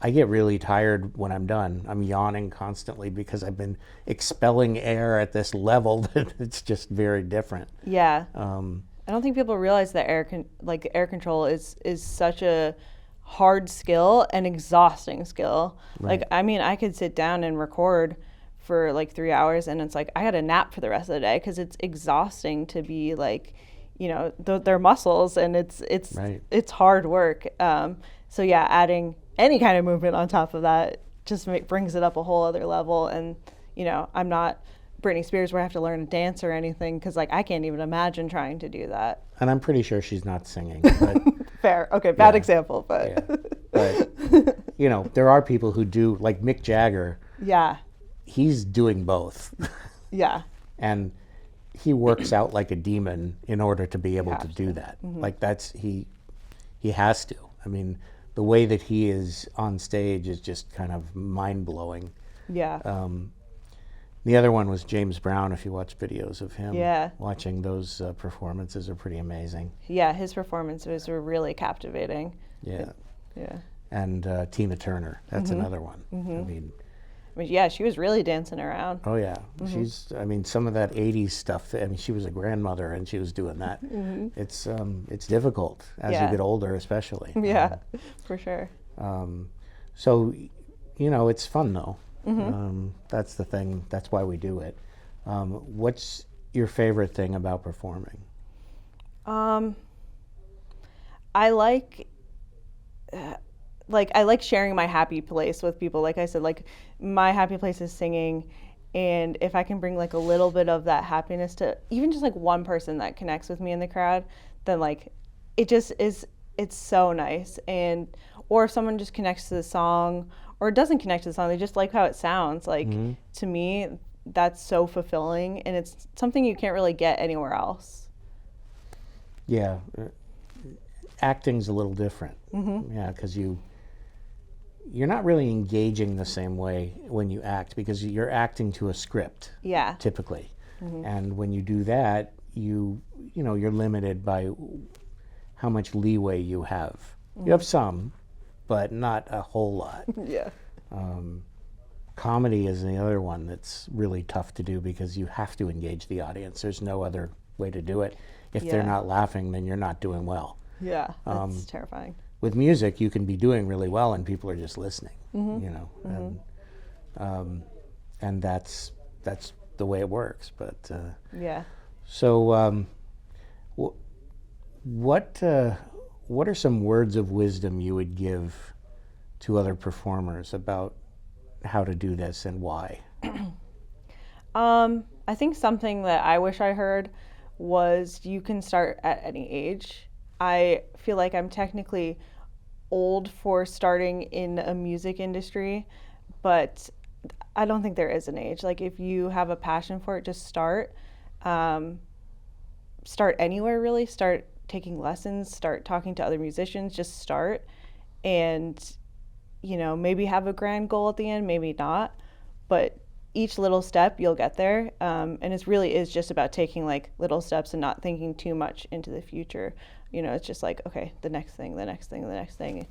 I get really tired when I'm done. I'm yawning constantly because I've been expelling air at this level that it's just very different. Yeah. I don't think people realize that air control is such a hard skill and exhausting skill. Right. Like, I mean, I could sit down and record for like 3 hours, and it's like I had a nap for the rest of the day, because it's exhausting to be like, their muscles, and it's hard work. So yeah, adding any kind of movement on top of that just brings it up a whole other level. And I'm not Britney Spears where I have to learn to dance or anything, because like I can't even imagine trying to do that. And I'm pretty sure she's not singing. But fair. Okay, bad example, but but there are people who do, like Mick Jagger. Yeah. He's doing both. Yeah. And he works out like a demon in order to be able to do that. Like he has to. I mean, the way that he is on stage is just kind of mind-blowing. Yeah. The other one was James Brown. If you watch videos of him, watching those performances are pretty amazing. Yeah, his performances were really captivating. Yeah. Yeah. And Tina Turner, that's another one. I mean, yeah, she was really dancing around. Oh yeah, she's. I mean, some of that '80s stuff. I mean, she was a grandmother and she was doing that. It's difficult as you get older, especially. Yeah, for sure. So, it's fun though. That's the thing. That's why we do it. What's your favorite thing about performing? I like I like sharing my happy place with people. Like I said, like my happy place is singing, and if I can bring like a little bit of that happiness to even just like one person that connects with me in the crowd, then like it just is, it's so nice. And or if someone just connects to the song or doesn't connect to the song, they just like how it sounds, like to me that's so fulfilling, and it's something you can't really get anywhere else. Yeah, acting's a little different. Yeah, because you're not really engaging the same way when you act, because you're acting to a script. Yeah. Typically, and when you do that, you're limited by how much leeway you have. You have some, but not a whole lot. Yeah. Comedy is the other one that's really tough to do, because you have to engage the audience. There's no other way to do it. If they're not laughing, then you're not doing well. Yeah, that's terrifying. With music, you can be doing really well and people are just listening, and that's the way it works. But Yeah. so what are some words of wisdom you would give to other performers about how to do this and why? I think something that I wish I heard was you can start at any age. I feel like I'm technically old for starting in a music industry, but I don't think there is an age. Like if you have a passion for it, just start. Start anywhere really. Start taking lessons, start talking to other musicians, just start. And, maybe have a grand goal at the end, maybe not. But each little step, you'll get there. And it really is just about taking like little steps and not thinking too much into the future. It's just like, okay, the next thing, the next thing, the next thing.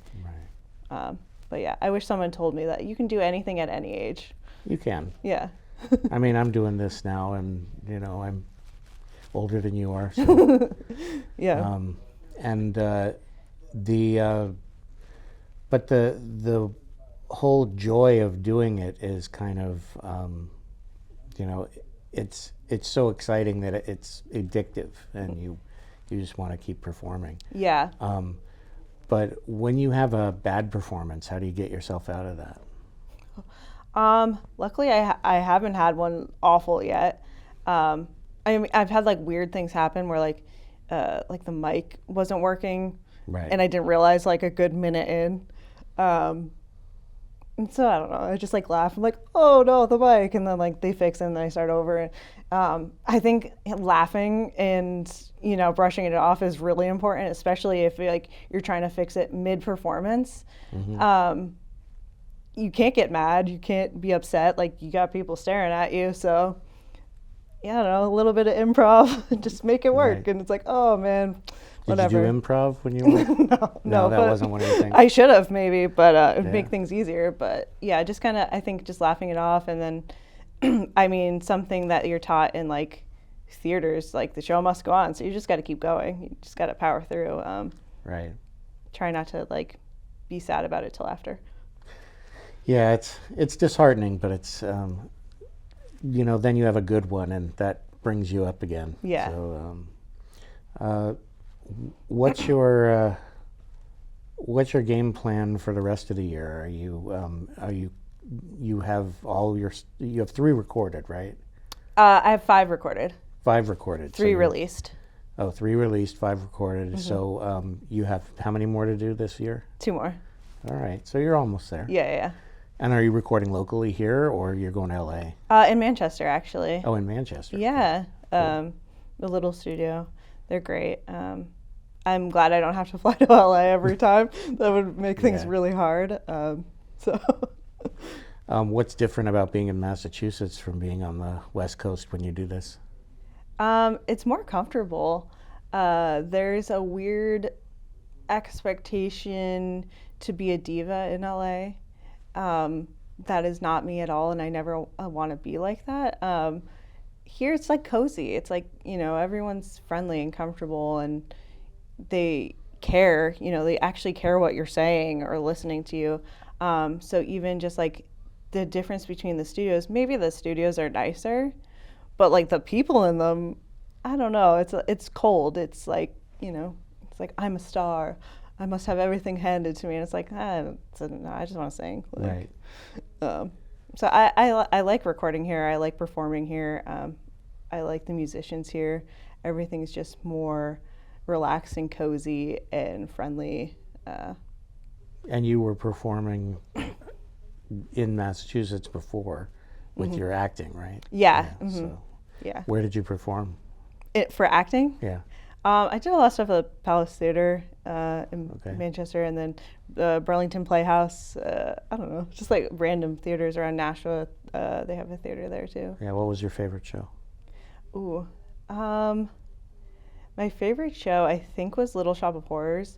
Right. But yeah, I wish someone told me that you can do anything at any age. You can. Yeah. I mean, I'm doing this now, and I'm older than you are. So. Yeah. But the whole joy of doing it is kind of, it's so exciting that it's addictive, and you just want to keep performing. Yeah. But when you have a bad performance, how do you get yourself out of that? Luckily, I haven't had one awful yet. I mean, I've had like weird things happen where like the mic wasn't working, Right. and I didn't realize like a good minute in. And so I don't know. I just like laugh. I'm like, oh no, the mic, and then like they fix it, and then I start over. I think laughing and brushing it off is really important, especially if you're trying to fix it mid-performance. You can't get mad. You can't be upset. Like you got people staring at you, so. Yeah, I don't know, a little bit of improv, just make it work. Right. And it's like, oh man, whatever. Did you do improv when you were? No, that but wasn't one of your things. I should have maybe, but it would Yeah. make things easier. But yeah, just kind of, I think just laughing it off. And then, I mean, something that you're taught in like theaters, like the show must go on. So you just got to keep going. You just got to power through. Right. Try not to like be sad about it till after. Yeah, it's disheartening, but it's then you have a good one, and that brings you up again. Yeah. So, what's your game plan for the rest of the year? You have you have 3 recorded, right? I have 5 recorded. 5 recorded. 3 released. Oh, 3 released, 5 recorded. So you have how many more to do this year? 2 more. All right, so you're almost there. Yeah. And are you recording locally here, or you're going to LA? In Manchester, actually. Oh, in Manchester. Yeah, the little studio. They're great. I'm glad I don't have to fly to LA every time. That would make things really hard. What's different about being in Massachusetts from being on the West Coast when you do this? It's more comfortable. There's a weird expectation to be a diva in LA. That is not me at all, and I never want to be like that. Here it's like cozy. It's like, everyone's friendly and comfortable, and they care, they actually care what you're saying or listening to you. So even just like the difference between the studios, maybe the studios are nicer, but like the people in them, I don't know, it's cold. It's like, it's like, I'm a star, I must have everything handed to me, and it's like, no, I just want to sing. Right. So I like recording here. I like performing here. I like the musicians here. Everything's just more relaxed and cozy and friendly. And you were performing in Massachusetts before with your acting, right? Yeah. So Yeah. where did you perform? For acting? Yeah. I did a lot of stuff at the Palace Theatre in Manchester, and then the Burlington Playhouse. I don't know, just like random theaters around Nashua. They have a theater there too. Yeah. What was your favorite show? Ooh, my favorite show I think was Little Shop of Horrors.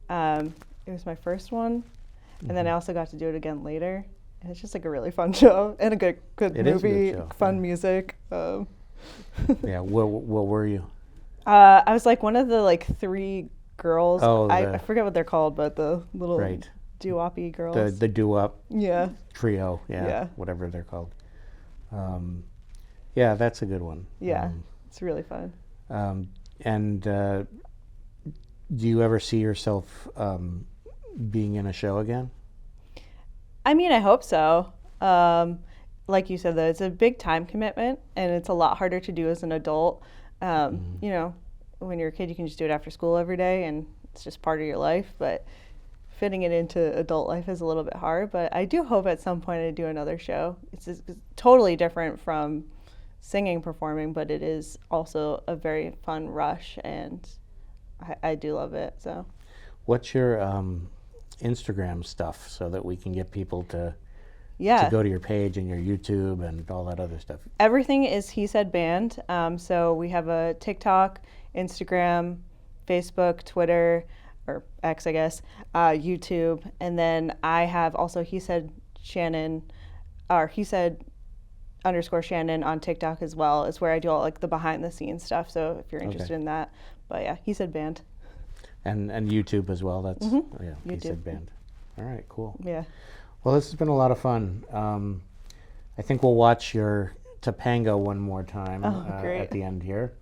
It was my first one, and then I also got to do it again later. And it's just like a really fun show and a good It is a movie, good show, fun yeah. music. Yeah. What were you? I was like one of the like three girls. Oh, I forget what they're called, but the little Right. doo-wop-y girls. The doo-wop Yeah. trio. Yeah. Yeah. Whatever they're called. Yeah, that's a good one. Yeah. It's really fun. And do you ever see yourself being in a show again? I mean, I hope so. Like you said, though, it's a big time commitment, and it's a lot harder to do as an adult. You know, when you're a kid, you can just do it after school every day, and it's just part of your life. But fitting it into adult life is a little bit hard. But I do hope at some point I do another show. It's totally different from singing, performing, but it is also a very fun rush, and I do love it. So, What's your Instagram stuff so that we can get people to yeah. go to your page and your YouTube and all that other stuff? Everything is He Said Band. So we have a TikTok, Instagram, Facebook, Twitter, or X, I guess, YouTube, and then I have also He Said Shannon, or He Said _ Shannon on TikTok as well. Is where I do all like the behind the scenes stuff. So if you're interested in that, but yeah, He Said Band. And YouTube as well. That's yeah, He YouTube. Said Band. All right, cool. Yeah. Well, this has been a lot of fun. I think we'll watch your Topanga one more time great. at the end here,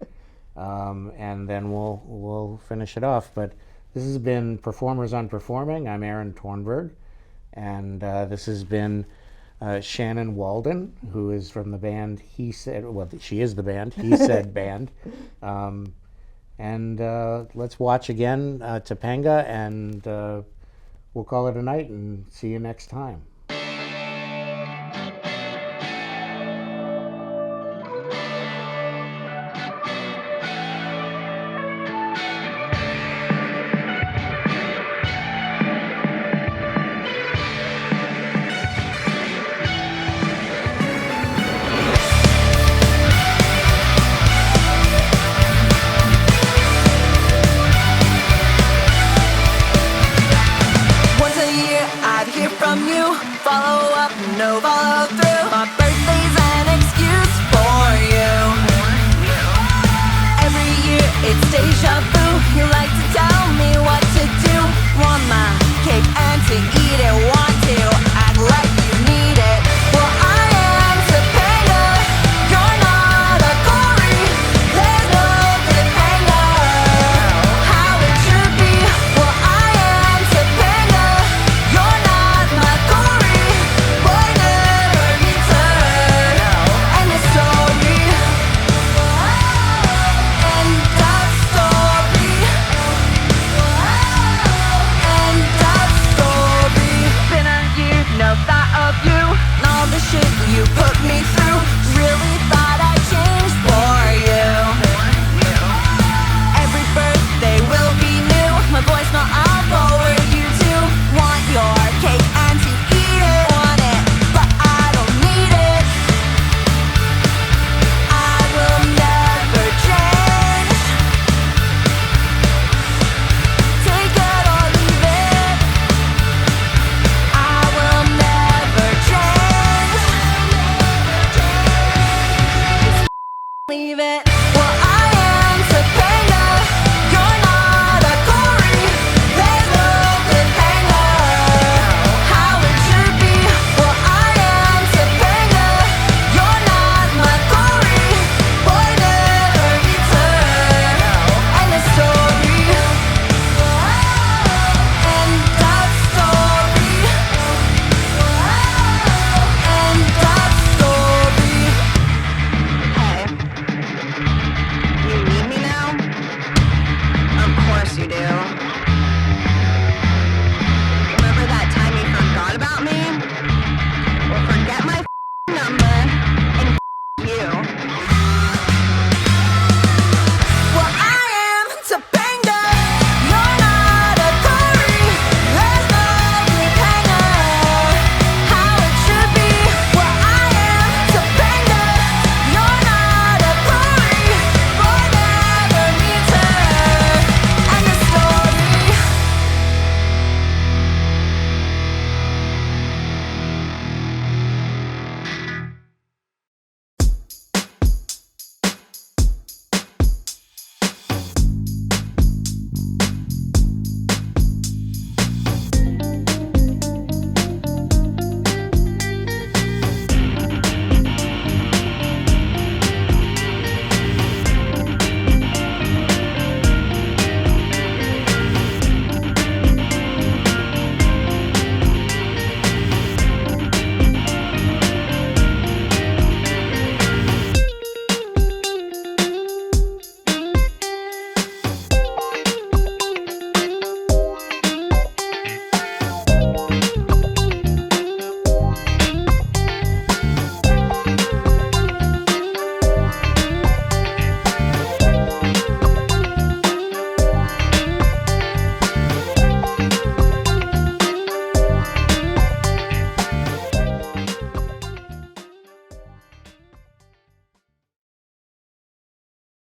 and then we'll finish it off. But this has been Performers on Performing. I'm Aaron Tornberg, and this has been Shannon Walden, who is from the band He Said. Well, she is the band He Said Band. And let's watch again Topanga, and we'll call it a night and see you next time.